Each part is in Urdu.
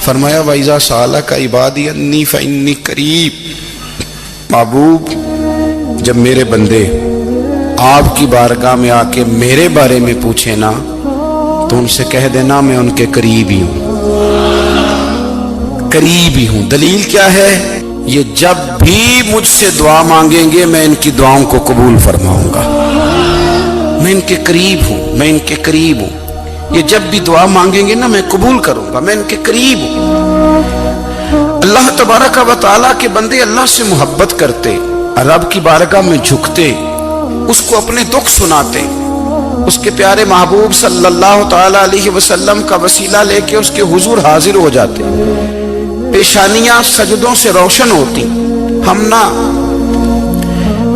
فرمایا وَإِذَا سَأَلَكَ عِبَادِي أَنِّي فَإِنِّي قَرِيب، محبوب جب میرے بندے آپ کی بارگاہ میں آ کے میرے بارے میں پوچھے نا تو ان سے کہہ دینا میں ان کے قریب ہی ہوں، قریب ہی ہوں۔ دلیل کیا ہے؟ یہ جب بھی مجھ سے دعا مانگیں گے میں ان کی دعاؤں کو قبول فرماؤں گا، میں ان کے قریب ہوں، میں ان کے قریب ہوں۔ یہ جب بھی دعا مانگیں گے نا میں قبول کروں گا، میں ان کے قریب ہوں۔ اللہ تبارک و تعالیٰ کے بندے اللہ سے محبت کرتے، رب کی بارگاہ میں جھکتے، اس کو اپنے دکھ سناتے، اس کے پیارے محبوب صلی اللہ تعالیٰ علیہ وسلم کا وسیلہ لے کے اس کے حضور حاضر ہو جاتے، پیشانیاں سجدوں سے روشن ہوتی۔ ہم نہ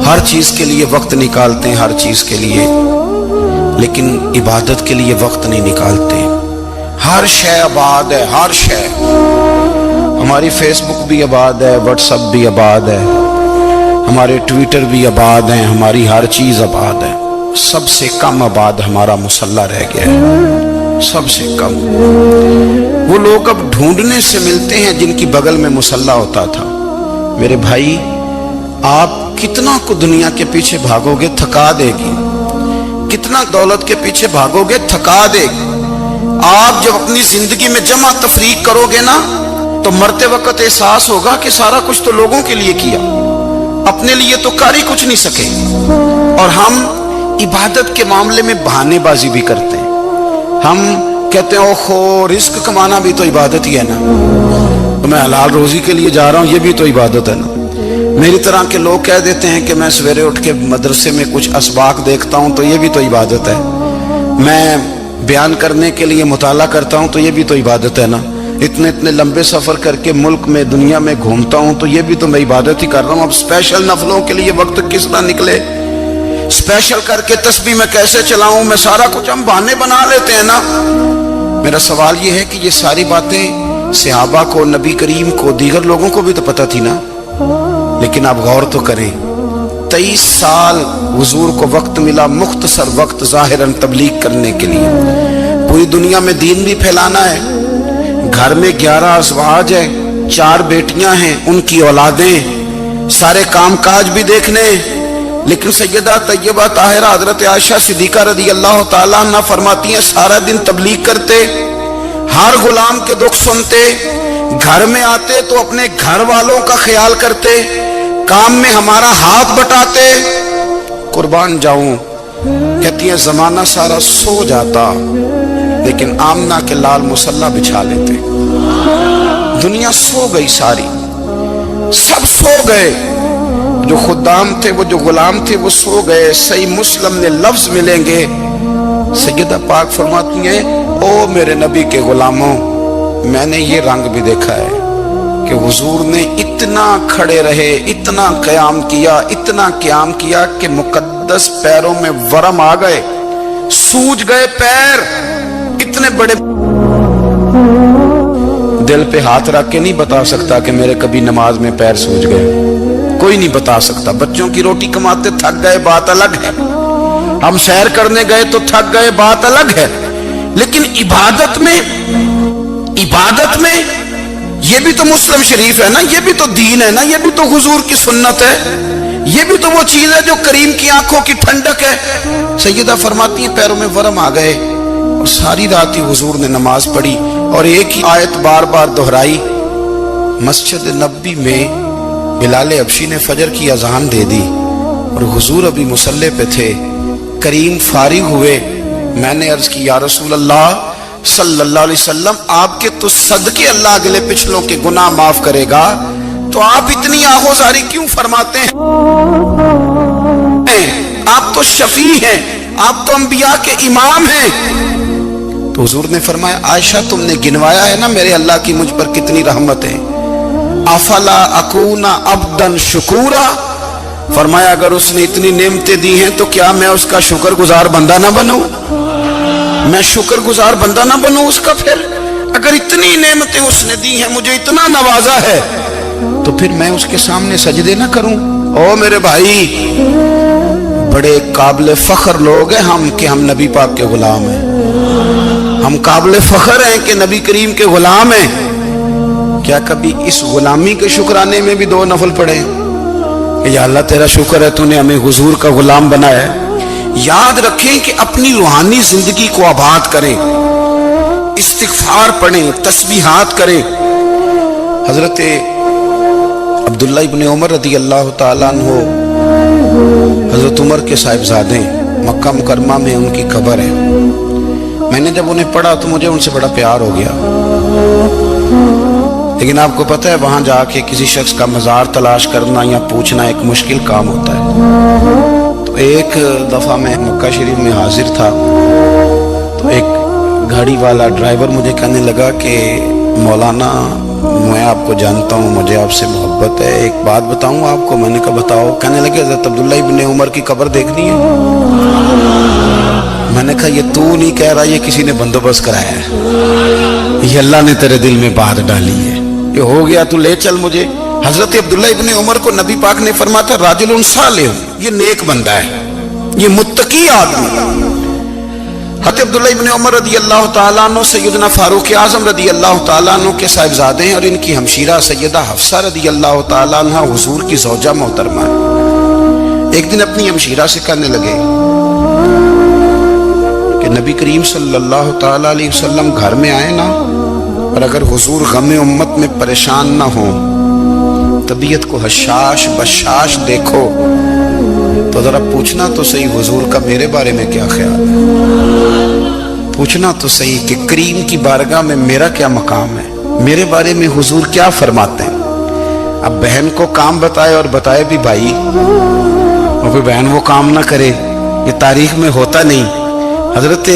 ہر چیز کے لیے وقت نکالتے ہیں، ہر چیز کے لیے، لیکن عبادت کے لیے وقت نہیں نکالتے۔ ہر شے آباد ہے، ہر شے، ہماری فیس بک بھی آباد ہے، واٹس ایپ بھی آباد ہے، ہمارے ٹویٹر بھی آباد ہیں، ہماری ہر چیز آباد ہے۔ سب سے کم آباد ہمارا مصلی رہ گیا ہے، سب سے کم۔ وہ لوگ اب ڈھونڈنے سے ملتے ہیں جن کی بغل میں مصلی ہوتا تھا۔ میرے بھائی آپ کتنا کو دنیا کے پیچھے بھاگو گے تھکا دے گی، کتنا دولت کے پیچھے بھاگو گے تھکا دے گی۔ آپ جب اپنی زندگی میں جمع تفریق کرو گے نا تو مرتے وقت احساس ہوگا کہ سارا کچھ تو لوگوں کے لیے کیا، اپنے لیے تو کر ہی کچھ نہیں سکے۔ اور ہم عبادت کے معاملے میں بہانے بازی بھی کرتے ہیں، ہم کہتے ہیں اوہو رزق کمانا بھی تو عبادت ہی ہے نا، تو میں حلال روزی کے لیے جا رہا ہوں، یہ بھی تو عبادت ہے نا۔ میری طرح کے لوگ کہہ دیتے ہیں کہ میں سویرے اٹھ کے مدرسے میں کچھ اسباق دیکھتا ہوں تو یہ بھی تو عبادت ہے، میں بیان کرنے کے لیے مطالعہ کرتا ہوں تو یہ بھی تو عبادت ہے نا، اتنے لمبے سفر کر کے ملک میں دنیا میں گھومتا ہوں تو یہ بھی تو میں عبادت ہی کر رہا ہوں۔ اب اسپیشل نفلوں کے لیے وقت کس طرح نکلے، اسپیشل کر کے تسبیح میں کیسے چلاؤں، میں سارا کچھ ہم بہانے بنا لیتے ہیں نا۔ میرا سوال یہ ہے کہ یہ ساری باتیں صحابہ کو، نبی کریم کو، دیگر لوگوں کو بھی تو پتہ تھی نا، لیکن آپ غور تو کریں 23 سال حضور کو وقت ملا، مختصر وقت ظاہراً تبلیغ کرنے کے لیے، پوری دنیا میں دین بھی پھیلانا ہے۔ گھر میں 11 ازواج ہیں، 4 بیٹیاں ہیں، ان کی اولادیں، سارے کام کاج بھی دیکھنے، لیکن سیدہ طیبہ طاہرہ حضرت عائشہ صدیقہ رضی اللہ تعالیٰ عنہ فرماتی ہیں سارا دن تبلیغ کرتے، ہر غلام کے دکھ سنتے، گھر میں آتے تو اپنے گھر والوں کا خیال کرتے، کام میں ہمارا ہاتھ بٹاتے۔ قربان جاؤں، کہتی ہیں زمانہ سارا سو جاتا لیکن آمنہ کے لال مصلی بچھا لیتے۔ دنیا سو گئی، ساری سب سو گئے، جو خدام تھے، وہ جو غلام تھے وہ سو گئے۔ صحیح مسلم میں لفظ ملیں گے، سیدہ پاک فرماتی ہیں او میرے نبی کے غلاموں، میں نے یہ رنگ بھی دیکھا ہے کہ حضور نے اتنا کھڑے رہے، اتنا قیام کیا، اتنا قیام کیا کہ مقدس پیروں میں ورم آ گئے، سوج گئے پیر۔ اتنے بڑے دل پہ ہاتھ رکھ کے نہیں بتا سکتا کہ میرے کبھی نماز میں پیر سوج گئے، کوئی نہیں بتا سکتا۔ بچوں کی روٹی کماتے تھک گئے بات الگ ہے، ہم سیر کرنے گئے تو تھک گئے بات الگ ہے، لیکن عبادت میں یہ بھی تو مسلم شریف ہے نا، یہ بھی تو دین ہے نا، یہ بھی تو حضور کی سنت ہے، یہ بھی تو وہ چیز ہے جو کریم کی آنکھوں کی ٹھنڈک ہے۔ سیدہ فرماتی ہیں پیروں میں ورم آ گئے، اور ساری رات ہی حضور نے نماز پڑھی اور ایک ہی آیت بار بار دہرائی۔ مسجد نبوی میں بلال حبشی نے فجر کی اذان دے دی اور حضور ابھی مصلی پہ تھے، کریم فارغ ہوئے۔ میں نے عرض کی یا رسول اللہ صلی اللہ علیہ وسلم، آپ کے تو صدقے اللہ اگلے پچھلوں کے گناہ معاف کرے گا، تو آپ اتنی آہوزاری کیوں فرماتے ہیں؟ آپ تو شفیع ہیں، آپ تو انبیاء کے امام ہیں۔ تو حضور نے فرمایا عائشہ تم نے گنوایا ہے نا میرے اللہ کی مجھ پر کتنی رحمت ہے، افلا اکون عبدا شکورا، فرمایا اگر اس نے اتنی نعمتیں دی ہیں تو کیا میں اس کا شکر گزار بندہ نہ بنوں، میں شکر گزار بندہ نہ بنوں اس کا؟ پھر اگر اتنی نعمتیں اس نے دی ہیں، مجھے اتنا نوازا ہے، تو پھر میں اس کے سامنے سجدے نہ کروں؟ او میرے بھائی، بڑے قابل فخر لوگ ہیں ہم کہ ہم نبی پاک کے غلام ہیں، ہم قابل فخر ہیں کہ نبی کریم کے غلام ہیں، کیا کبھی اس غلامی کے شکرانے میں بھی 2 نفل پڑھے کہ یا اللہ تیرا شکر ہے تو نے ہمیں حضور کا غلام بنایا ہے؟ یاد رکھیں کہ اپنی روحانی زندگی کو آباد کریں، استغفار پڑھیں، تسبیحات کریں۔ حضرت عبداللہ ابن عمر رضی اللہ تعالیٰ عنہ حضرت عمر کے صاحبزادے، مکہ مکرمہ میں ان کی قبر ہے۔ میں نے جب انہیں پڑھا تو مجھے ان سے بڑا پیار ہو گیا، لیکن آپ کو پتہ ہے وہاں جا کے کسی شخص کا مزار تلاش کرنا یا پوچھنا ایک مشکل کام ہوتا ہے۔ تو ایک دفعہ میں مکہ شریف میں حاضر تھا، تو ایک گاڑی والا ڈرائیور مجھے کہنے لگا کہ مولانا میں آپ کو جانتا ہوں، مجھے آپ سے محبت ہے، ایک بات بتاؤں آپ کو؟ میں نے کہا بتاؤ۔ کہنے لگے حضرت عبداللہ ابن عمر کی قبر دیکھنی ہے۔ میں نے کہا یہ تو نہیں کہہ رہا، یہ کسی نے بندوبست کرایا ہے، یہ اللہ نے تیرے دل میں بات ڈالی ہے، یہ ہو گیا، تو لے چل مجھے۔ حضرت عبداللہ ابن عمر کو نبی پاک نے فرمایا تھا راجل صالح، یہ نیک بندہ ہے، یہ متقی آدمی۔ حضرت عبداللہ ابن عمر رضی اللہ تعالیٰ عنہ سیدنا فاروق اعظم رضی اللہ تعالیٰ عنہ کے صاحبزادے ہیں، اور ان کی ہمشیرہ سیدہ حفصہ رضی اللہ تعالیٰ عنہ حضور کی زوجہ محترمہ۔ ایک دن اپنی ہمشیرہ سے کہنے لگے کہ نبی کریم صلی اللہ تعالیٰ علیہ وسلم گھر میں آئے نا، اور اگر حضور غم امت میں پریشان نہ ہوں، طبیعت کو حشاش بشاش دیکھو، تو ذرا پوچھنا تو صحیح حضور کا میرے بارے میں کیا خیال ہے، پوچھنا تو صحیح کہ کریم کی بارگاہ میں میرا کیا مقام ہے، میرے بارے میں حضور کیا فرماتے ہیں۔ اب بہن کو کام بتائے، اور بتائے بھی بھائی، اور پھر بہن وہ کام نہ کرے، یہ تاریخ میں ہوتا نہیں۔ حضرت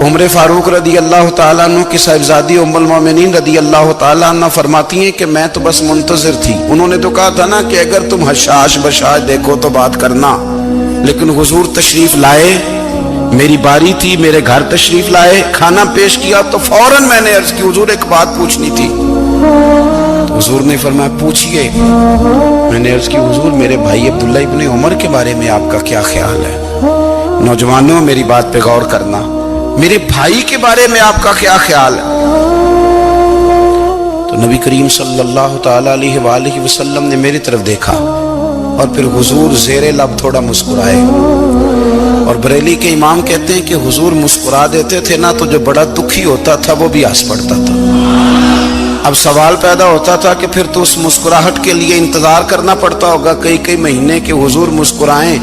عمر فاروق رضی اللہ تعالیٰ عنہ کی صاحبزادی ام المومنین رضی اللہ تعالیٰ عنہ فرماتی ہیں کہ میں تو بس منتظر تھی، انہوں نے تو کہا تھا نا کہ اگر تم حشاش بشاش دیکھو تو بات کرنا، لیکن حضور تشریف لائے، میری باری تھی، میرے گھر تشریف لائے، کھانا پیش کیا تو فوراً میں نے عرض کی حضور ایک بات پوچھنی تھی۔ تو حضور نے فرمایا پوچھئے۔ میں نے عرض کی حضور میرے بھائی عبداللہ ابن عمر کے بارے میں آپ کا کیا خیال ہے؟ نوجوانوں میری بات پہ غور کرنا، میرے بھائی کے بارے میں آپ کا کیا خیال ہے؟ تو نبی کریم صلی اللہ تعالیٰ علیہ وآلہ وسلم نے میری طرف دیکھا، اور پھر حضور زیر لب تھوڑا مسکرائے، اور بریلی کے امام کہتے ہیں کہ حضور مسکرا دیتے تھے نا تو جو بڑا دکھی ہوتا تھا وہ بھی ہنس پڑتا تھا۔ اب سوال پیدا ہوتا تھا کہ پھر تو اس مسکراہٹ کے لیے انتظار کرنا پڑتا ہوگا کئی مہینے کہ حضور مسکرائیں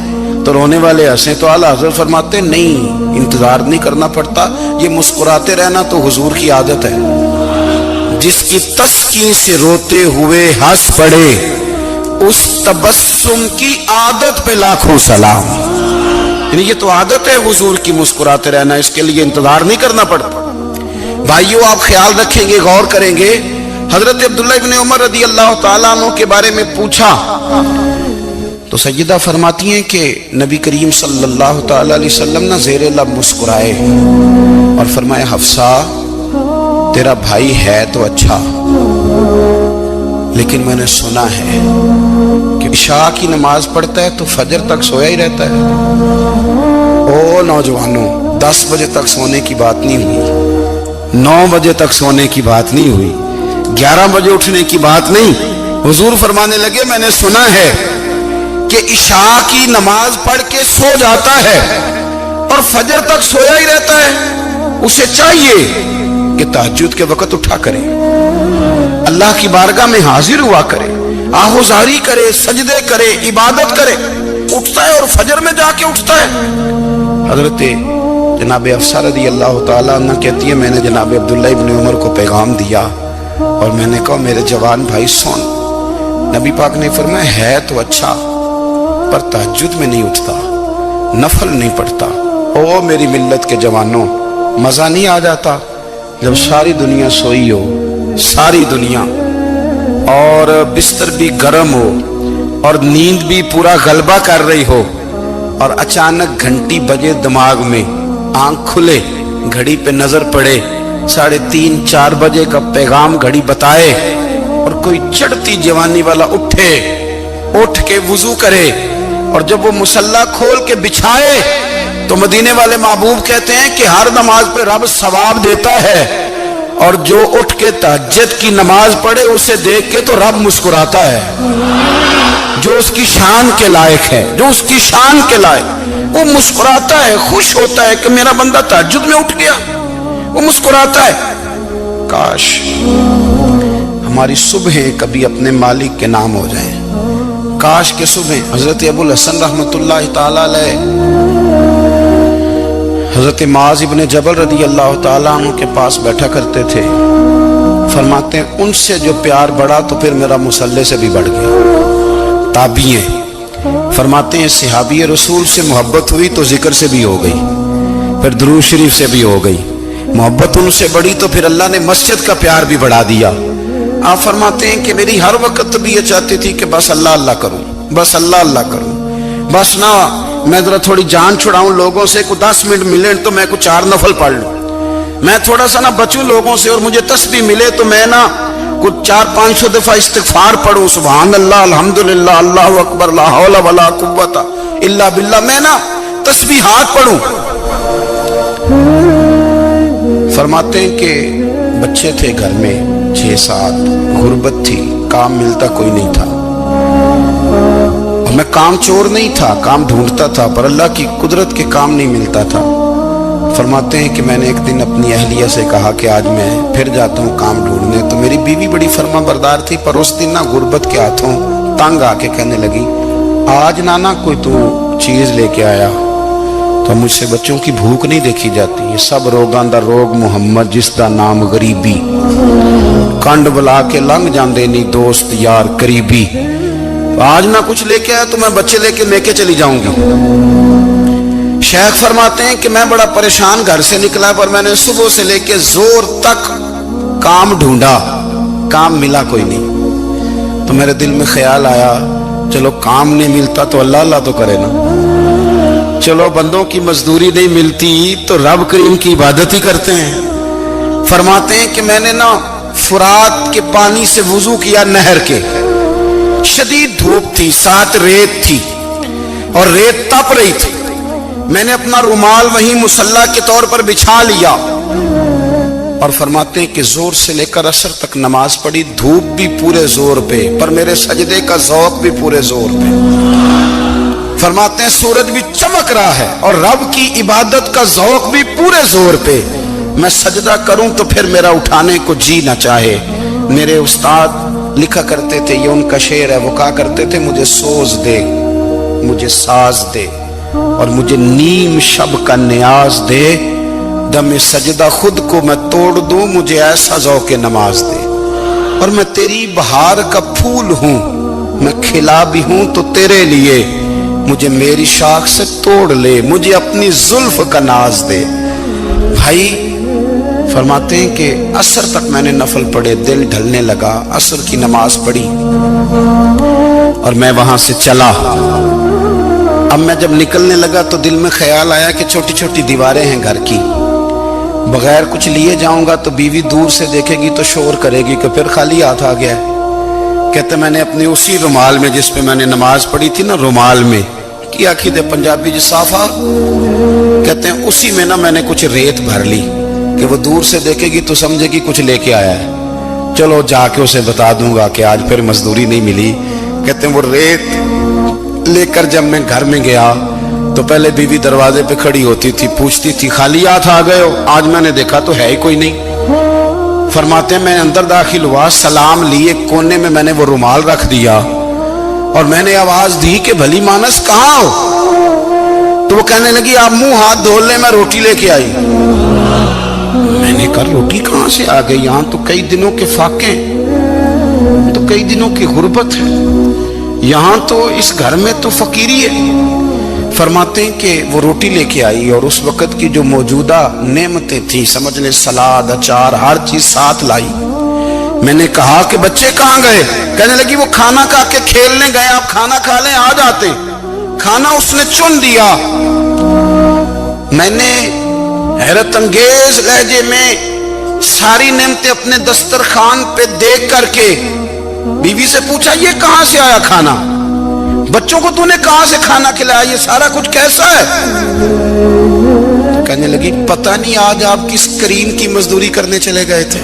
تو رونے والے ہنسیں، تو اعلیٰ حضرت فرماتے نہیں، انتظار نہیں کرنا پڑتا، یہ مسکراتے رہنا تو حضور کی عادت ہے۔ جس کی تسکین سے روتے ہوئے ہنس پڑے، اس تبسم کی عادت پہ لاکھوں سلام۔ یعنی یہ تو عادت ہے حضور کی مسکراتے رہنا، اس کے لیے انتظار نہیں کرنا پڑتا۔ بھائیو آپ خیال رکھیں گے، غور کریں گے، حضرت عبداللہ ابن عمر رضی اللہ تعالیٰ عنہ کے بارے میں پوچھا تو سیدہ فرماتی ہیں کہ نبی کریم صلی اللہ تعالیٰ علیہ وسلم نے زیر لب مسکرائے اور فرمایا حفصہ تیرا بھائی ہے تو اچھا، لیکن میں نے سنا ہے کہ عشاء کی نماز پڑھتا ہے تو فجر تک سویا ہی رہتا ہے۔ او نوجوانوں، 10 بجے تک سونے کی بات نہیں ہوئی، 9 بجے تک سونے کی بات نہیں ہوئی، 11 بجے اٹھنے کی بات نہیں۔ حضور فرمانے لگے میں نے سنا ہے کہ عشاء کی نماز پڑھ کے سو جاتا ہے اور فجر تک سویا ہی رہتا ہے، اسے چاہیے کہ تہجد کے وقت اٹھا کرے، اللہ کی بارگاہ میں حاضر ہوا کرے، آہوزاری کرے، سجدے کرے، عبادت کرے، اٹھتا ہے اور فجر میں جا کے اٹھتا ہے۔ حضرت جناب حفصہ رضی اللہ تعالیٰ عنہ کہتی ہے میں نے جناب عبداللہ ابن عمر کو پیغام دیا اور میں نے کہا میرے جوان بھائی سن، نبی پاک نے فرمایا ہے تو اچھا پر تہجد میں نہیں اٹھتا، نفل نہیں پڑھتا۔ او میری ملت کے جوانوں، مزہ نہیں آ جاتا جب ساری دنیا سوئی ہو، ساری دنیا، اور بستر بھی گرم ہو اور نیند بھی پورا غلبہ کر رہی ہو، اور اچانک گھنٹی بجے دماغ میں، آنکھ کھلے، گھڑی پہ نظر پڑے، 3:30 4 بجے کا پیغام گھڑی بتائے، اور کوئی چڑھتی جوانی والا اٹھ کے وضو کرے، اور جب وہ مصلی کھول کے بچھائے تو مدینے والے محبوب کہتے ہیں کہ ہر نماز پہ رب ثواب دیتا ہے، اور جو اٹھ کے تہجد کی نماز پڑھے اسے دیکھ کے تو رب مسکراتا ہے، جو اس کی شان کے لائق ہے، جو اس کی شان کے لائق، وہ مسکراتا ہے، خوش ہوتا ہے کہ میرا بندہ تہجد میں اٹھ گیا، وہ مسکراتا ہے۔ کاش ہماری صبحیں کبھی اپنے مالک کے نام ہو جائیں، کاش کہ صبح حضرت ابو الحسن رحمت اللہ تعالی علیہ حضرت معاذ ابن جبل رضی اللہ تعالیٰ عنہ کے پاس بیٹھا کرتے تھے، فرماتے ہیں ان سے جو پیار بڑھا تو پھر میرا مصلی سے بھی بڑھ گیا۔ تابعی ہیں، فرماتے ہیں صحابی رسول سے محبت ہوئی تو ذکر سے بھی ہو گئی، پھر درود شریف سے بھی ہو گئی، محبت ان سے بڑھی تو پھر اللہ نے مسجد کا پیار بھی بڑھا دیا۔ آپ فرماتے ہیں کہ میری ہر وقت بھی یہ چاہتی تھی کہ بس اللہ اللہ کروں، بس اللہ اللہ کروں، بس نہ میں ذرا تھوڑی جان چھڑاؤں لوگوں سے، کوئی 10 منٹ ملے تو میں کوئی 4 نفل پڑھ لوں، میں تھوڑا سا نہ بچوں لوگوں سے، اور مجھے تسبیح ملے تو میں نہ کچھ 400-500 دفعہ استغفار پڑھوں، سبحان اللہ، الحمدللہ، اللہ اکبر، لا حول ولا قوت الا باللہ، میں نہ تسبیحات پڑھوں۔ فرماتے ہیں کہ بچے تھے گھر میں 6-7، غربت تھی، کام ملتا کوئی نہیں تھا، اور میں کام چور نہیں تھا، کام ڈھونڈتا تھا، پر اللہ کی قدرت کے کام نہیں ملتا تھا۔ فرماتے ہیں کہ میں نے ایک دن اپنی اہلیہ سے کہا کہ آج میں پھر جاتا ہوں کام ڈھونڈنے، تو میری بیوی بڑی فرما بردار تھی، پر اس دن نہ غربت کے ہاتھوں تنگ آ کے کہنے لگی آج نانا کوئی تو چیز لے کے آیا، تو مجھ سے بچوں کی بھوک نہیں دیکھی جاتی، یہ سب روگاں دا روگ محمد جس دا نام غریبی، کنڈ بلا کے لنگ جاندے نہیں دوست یار قریبی، آج نہ کچھ لے کے آیا تو میں بچے لے کے چلی جاؤں گی۔ شیخ فرماتے ہیں کہ میں بڑا پریشان گھر سے نکلا، پر میں نے صبح سے لے کے زور تک کام ڈھونڈا، کام ملا کوئی نہیں، تو میرے دل میں خیال آیا چلو کام نہیں ملتا تو اللہ اللہ تو کرے نا، چلو بندوں کی مزدوری نہیں ملتی تو رب کریم کی عبادت ہی کرتے ہیں۔ فرماتے ہیں کہ میں نے نا فرات کے پانی سے وضو کیا، نہر کے، شدید دھوپ تھی، ساتھ ریت تھی اور ریت تپ رہی تھی، میں نے اپنا رومال وہیں مصلی کے طور پر بچھا لیا، اور فرماتے ہیں کہ زور سے لے کر عصر تک نماز پڑھی، دھوپ بھی پورے زور پہ، پر میرے سجدے کا ذوق بھی پورے زور پہ۔ فرماتے ہیں سورج بھی چمک رہا ہے اور رب کی عبادت کا ذوق بھی پورے زور پہ، میں سجدہ کروں تو پھر میرا اٹھانے کو جی نہ چاہے۔ میرے استاد لکھا کرتے تھے، یہ ان کا شعر ہے، وہ کہا کرتے تھے مجھے سوز دے، مجھے ساز دے، اور مجھے نیم شب کا نیاز دے، دم سجدہ خود کو میں توڑ دوں، مجھے ایسا ذوق نماز دے، اور میں تیری بہار کا پھول ہوں، میں کھلا بھی ہوں تو تیرے لیے، مجھے میری شاخ سے توڑ لے، مجھے اپنی زلف کا ناز دے۔ بھائی فرماتے ہیں کہ عصر تک میں نے نفل پڑھے، دل ڈھلنے لگا، عصر کی نماز پڑھی اور میں وہاں سے چلا۔ اب میں جب نکلنے لگا تو دل میں خیال آیا کہ چھوٹی چھوٹی دیواریں ہیں گھر کی، بغیر کچھ لیے جاؤں گا تو بیوی دور سے دیکھے گی تو شور کرے گی کہ پھر خالی ہاتھ آ گیا ہے۔ کہتے میں نے اپنی اسی رومال میں جس پہ میں نے نماز پڑھی تھی نا، رومال میں کی آخی دے پنجابی جو صافہ کہتے ہیں، اسی میں نا میں نے کچھ ریت بھر لی کہ وہ دور سے دیکھے گی تو سمجھے گی کچھ لے کے آیا ہے، چلو جا کے اسے بتا دوں گا کہ آج پھر مزدوری نہیں ملی۔ کہتے ہیں وہ ریت لے کر جب میں گھر میں گیا تو پہلے بیوی دروازے پہ کھڑی ہوتی تھی، پوچھتی تھی خالی ہاتھ آ گئے ہو؟ آج میں نے دیکھا تو ہے ہی کوئی نہیں۔ فرماتے ہیں میں اندر داخل ہوا، سلام لیے، کونے میں میں نے وہ رومال رکھ دیا اور میں نے آواز دی کہ بھلی مانس کہاں ہو؟ تو وہ کہنے لگی آپ منہ ہاتھ دھو لیں، میں روٹی لے کے آئی۔ میں نے کہا روٹی کہاں سے آ گئی؟ یہاں تو کئی دنوں کے فاقے، تو کئی دنوں کی غربت ہے، یہاں تو اس گھر میں تو فقیری ہے۔ فرماتے ہیں کہ وہ روٹی لے کے آئی اور اس وقت کی جو موجودہ نعمتیں تھیں، سمجھ لیں سلاد، اچار، ہر چیز ساتھ لائی۔ میں نے کہا کہ بچے کہاں گئے؟ کہنے لگی وہ کھانا کھا کے کھیلنے گئے، آپ کھانا کھا لیں آ جاتے۔ کھانا اس نے چن دیا۔ میں نے حیرت انگیز لہجے میں ساری نعمتیں اپنے دسترخوان پہ دیکھ کر کے بیوی سے پوچھا یہ کہاں سے آیا کھانا؟ بچوں کو تو نے کہاں سے کھانا کھلایا؟ یہ سارا کچھ کیسا ہے؟ کہنے لگی پتہ نہیں آج آپ کس کریم کی مزدوری کرنے چلے گئے تھے،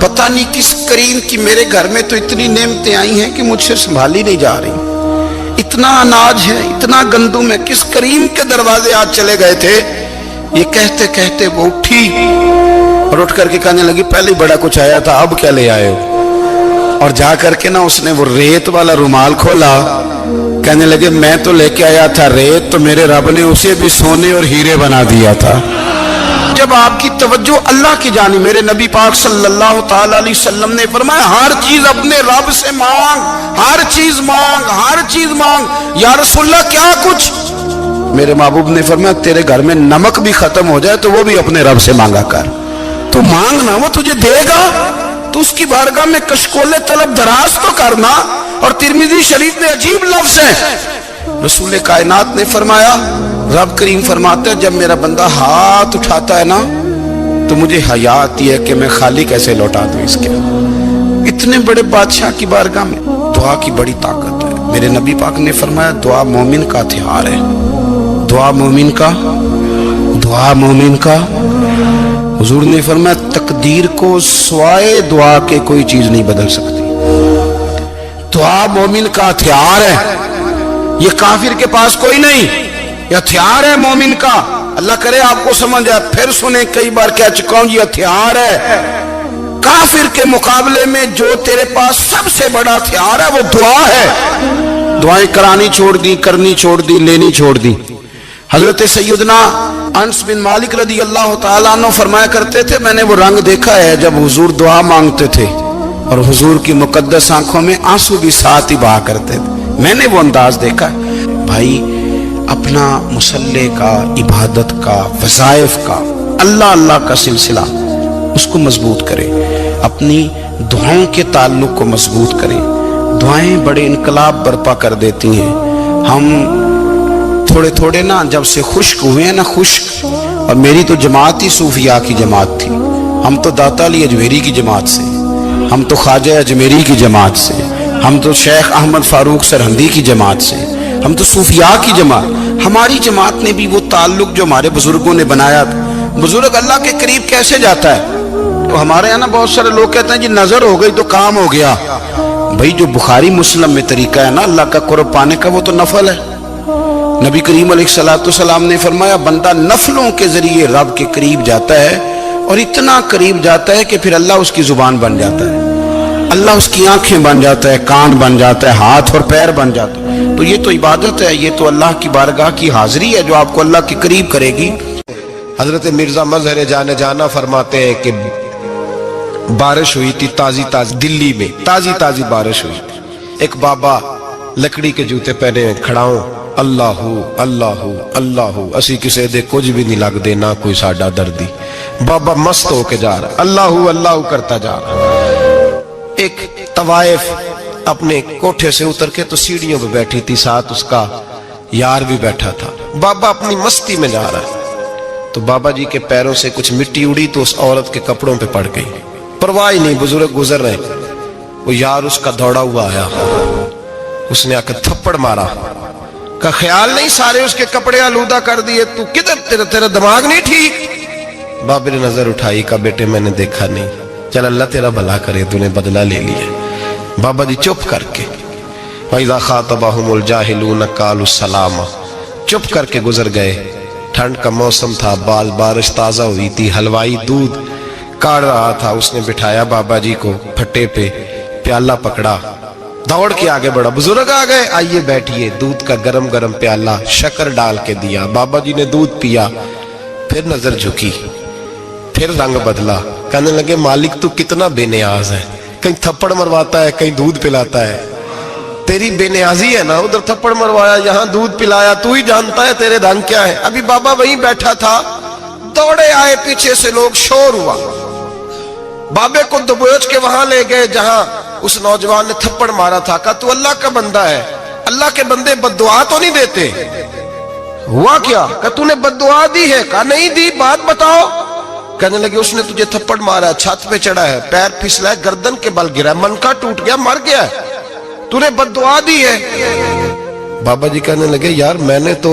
پتہ نہیں کس کریم کی، میرے گھر میں تو اتنی نعمتیں آئی ہیں کہ مجھ سے سنبھالی نہیں جا رہی، اتنا اناج ہے، اتنا گندم ہے، کس کریم کے دروازے آج چلے گئے تھے؟ یہ کہتے کہتے وہ اٹھی اور اٹھ کر کے کہنے لگی پہلے بڑا کچھ آیا تھا، اب کیا لے آئے ہو؟ اور جا کر کے نا اس نے وہ ریت والا رومال کھولا، کہنے لگے میں تو لے کے آیا تھا ریت، تو میرے رب نے اسے بھی سونے اور ہیرے بنا دیا تھا۔ جب آپ کی توجہ اللہ کی جانب، میرے نبی پاک صلی اللہ تعالی علیہ وسلم نے فرمایا ہر چیز اپنے رب سے مانگ، ہر چیز مانگ، ہر چیز مانگ۔ یا رسول اللہ کیا کچھ؟ میرے محبوب نے فرمایا تیرے گھر میں نمک بھی ختم ہو جائے تو وہ بھی اپنے رب سے مانگا کر، تو مانگنا وہ تجھے دے گا، تو اس کی بارگاہ میں کشکول طلب دراز تو کرنا۔ اور ترمذی شریف میں عجیب لفظ ہے، رسول کائنات نے فرمایا، رب کریم فرماتا ہے جب میرا بندہ ہاتھ اٹھاتا ہے نا تو مجھے حیا آتی ہے کہ میں خالی کیسے لوٹا دوں اس کے۔ اتنے بڑے بادشاہ کی بارگاہ میں دعا کی بڑی طاقت ہے۔ میرے نبی پاک نے فرمایا دعا مومن کا ہتھیار ہے، دعا مومن کا، دعا مومن کا۔ حضور نے فرمایا تقدیر کو سوائے دعا کے کوئی چیز نہیں بدل سکتی، دعا مومن کا ہتھیار ہے، یہ کافر کے پاس کوئی نہیں، یہ ہتھیار ہے مومن کا۔ اللہ کرے آپ کو سمجھ آئے، پھر سنیں، کئی بار کہہ چکا ہوں یہ ہتھیار ہے۔ کافر کے مقابلے میں جو تیرے پاس سب سے بڑا ہتھیار ہے وہ دعا ہے۔ دعائیں کرانی چھوڑ دی، کرنی چھوڑ دی، لینی چھوڑ دی۔ حضرت سیدنا انس بن مالک رضی اللہ تعالیٰ عنہ فرمایا کرتے تھے میں نے وہ رنگ دیکھا ہے جب حضور دعا مانگتے تھے اور حضور کی مقدس آنکھوں میں آنسو بھی ساتھ ہی بہا کرتے تھے، میں نے وہ انداز دیکھا ہے۔ بھائی اپنا مصلی کا، عبادت کا، وظائف کا، اللہ اللہ کا سلسلہ اس کو مضبوط کریں، اپنی دعاؤں کے تعلق کو مضبوط کریں۔ دعائیں بڑے انقلاب برپا کر دیتی ہیں۔ ہم تھوڑے تھوڑے نا جب سے خشک ہوئے ہیں نا، خشک، اور میری تو جماعت ہی صوفیاء کی جماعت تھی، ہم تو داتا علی اجمیری کی جماعت سے، ہم تو خواجہ اجمیری کی جماعت سے، ہم تو شیخ احمد فاروق سرہندی کی جماعت سے، ہم تو صوفیاء کی جماعت۔ ہماری جماعت نے بھی وہ تعلق جو ہمارے بزرگوں نے بنایا تھا۔ بزرگ اللہ کے قریب کیسے جاتا ہے؟ تو ہمارے یہاں نا بہت سارے لوگ کہتے ہیں جی نظر ہو گئی تو کام ہو گیا۔ بھائی جو بخاری مسلم میں طریقہ ہے نا اللہ کا قرب پانے کا وہ تو نفل ہے۔ نبی کریم علیہ السلام نے فرمایا بندہ نفلوں کے ذریعے رب کے قریب جاتا ہے، اور اتنا قریب جاتا ہے کہ پھر اللہ اس کی زبان بن جاتا ہے، اللہ اس کی آنکھیں بن جاتا ہے، کان بن جاتا ہے، ہاتھ اور پیر بن جاتا ہے۔ تو یہ تو عبادت ہے، یہ تو اللہ کی بارگاہ کی حاضری ہے جو آپ کو اللہ کے قریب کرے گی۔ حضرت مرزا مظہر جانا فرماتے ہیں کہ بارش ہوئی تھی تازی تازی، دلی میں تازی تازی بارش ہوئی تھی، ایک بابا لکڑی کے جوتے پہنے کھڑا ہوں، اللہ اللہ اللہ اسی کسے دے کچھ بھی نہیں لگ دے، نہ کوئی ساڈا دردی۔ بابا مست ہو کے جا رہا، اللہ اللہ کرتا جا رہا۔ ایک طوائف اپنے کوٹھے سے اتر کے تو سیڑھیوں پہ بیٹھی تھی، ساتھ اس کا یار بھی بیٹھا تھا۔ بابا اپنی مستی میں جا رہا ہے تو بابا جی کے پیروں سے کچھ مٹی اڑی تو اس عورت کے کپڑوں پہ پڑ گئی، پرواہ نہیں، بزرگ گزر رہے، وہ یار اس کا دوڑا ہوا آیا، اس نے آ کر تھپڑ مارا، کا خیال نہیں سارے اس کے کپڑے آلودہ کر دیے، تو کدھر، تیرا دماغ نہیں ٹھیک؟ بابا نے نظر اٹھائی، کہا بیٹے میں نے دیکھا نہیں، چل اللہ تیرا بھلا کرے، تو نے بدلہ لے لیا۔ بابا جی چپ کر کے وَإِذَا خَاطَبَهُمُ الْجَاهِلُونَ قَالُوا السَّلَامَ، چپ کر کے گزر گئے۔ ٹھنڈ کا موسم تھا، بارش تازہ ہوئی تھی، حلوائی دودھ کاڑ رہا تھا، اس نے بٹھایا بابا جی کو پھٹے پہ، پیالہ پکڑا، دوڑ کے آگے بڑھا، بزرگ آ گئے، آئیے بیٹھیے، دودھ کا گرم گرم پیالہ شکر ڈال کے دیا، بابا جی نے دودھ پیا، پھر نظر جھکی، پھر رنگ بدلا، کہنے لگے مالک تو کتنا بے نیاز ہے، کہیں تھپڑ مرواتا ہے، کہیں دودھ پلاتا ہے، تیری بے نیازی ہے نا، ادھر تھپڑ مروایا، یہاں دودھ پلایا، تو ہی جانتا ہے تیرے رنگ کیا ہے۔ ابھی بابا وہیں بیٹھا تھا، دوڑے آئے پیچھے سے لوگ، شور ہوا، بابے کو دبوچ کے وہاں لے گئے جہاں اس نوجوان نے تھپڑ مارا تھا، کہا تو اللہ کا بندہ ہے، اللہ کے بندے بد دعا تو نہیں دیتے؟ ہوا کیا؟ کہا تو نے بد دعا دی ہے؟ کہا نہیں دی، بات بتاؤ۔ کہنے لگے اس نے تجھے تھپڑ مارا، چھت پہ چڑھا ہے، پیر پھسلا ہے، گردن کے بل گرا، من کا ٹوٹ گیا، مر گیا ہے، تو نے بد دعا دی ہے۔ بابا جی کہنے لگے یار میں نے تو